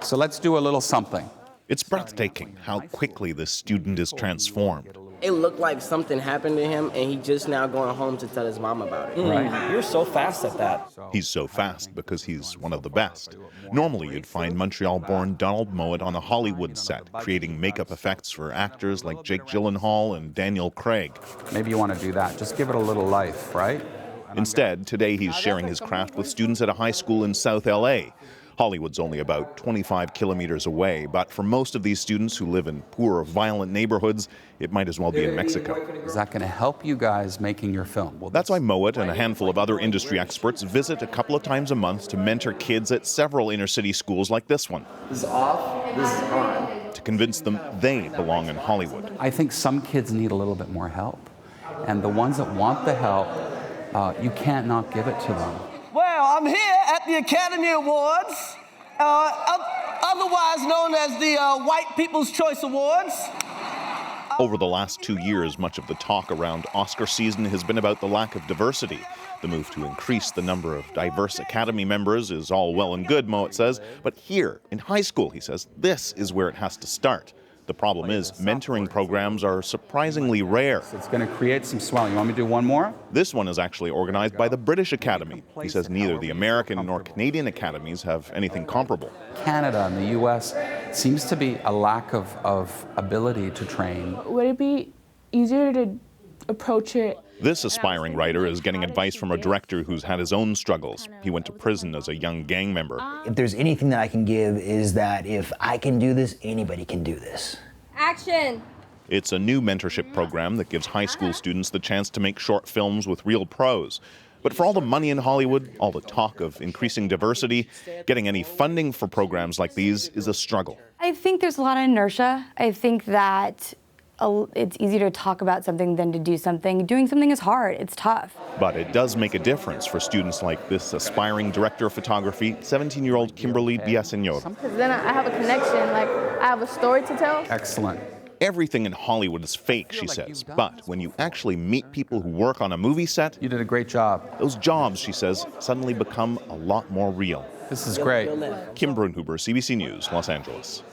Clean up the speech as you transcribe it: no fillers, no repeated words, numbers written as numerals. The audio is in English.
So let's do a little something. It's breathtaking how quickly this student is transformed. It looked like something happened to him, and he's just now going home to tell his mom about it. Right. You're so fast at that. He's so fast because he's one of the best. Normally, you'd find Montreal-born Donald Mowat on a Hollywood set, creating makeup effects for actors like Jake Gyllenhaal and Daniel Craig. Maybe you want to do that. Just give it a little life, right? Instead, today he's sharing his craft with students at a high school in South LA. Hollywood's only about 25 kilometers away, but for most of these students who live in poor or violent neighborhoods, it might as well be in Mexico. Is that going to help you guys making your film? Well, that's why Mowat and a handful of other industry experts visit a couple of times a month to mentor kids at several inner-city schools like this one. This is off, this is on. To convince them they belong in Hollywood. I think some kids need a little bit more help. And the ones that want the help, you can't not give it to them. Well, I'm here at the Academy Awards, otherwise known as the White People's Choice Awards. Over the last 2 years, much of the talk around Oscar season has been about the lack of diversity. The move to increase the number of diverse Academy members is all well and good, Mowat says, but here, in high school, he says, this is where it has to start. The problem is, mentoring programs are surprisingly rare. It's going to create some swelling. You want me to do one more? This one is actually organized by the British Academy. He says neither the American nor Canadian academies have anything comparable. Canada and the U.S. seems to be a lack of ability to train. Would it be easier to approach it? This aspiring writer is getting advice from a director who's had his own struggles. He went to prison as a young gang member. If there's anything that I can give is that if I can do this, anybody can do this. Action! It's a new mentorship program that gives high school students the chance to make short films with real pros. But for all the money in Hollywood, all the talk of increasing diversity, getting any funding for programs like these is a struggle. I think there's a lot of inertia. I think that it's easier to talk about something than to do something. Doing something is hard. It's tough. But it does make a difference for students like this aspiring director of photography, 17-year-old Kimberly Villaseñor. Because then I have a connection, like I have a story to tell. Excellent. Everything in Hollywood is fake, she says. But when you actually meet people who work on a movie set, you did a great job. Those jobs, she says, suddenly become a lot more real. This is great. Kim Brunhuber, CBC News, Los Angeles.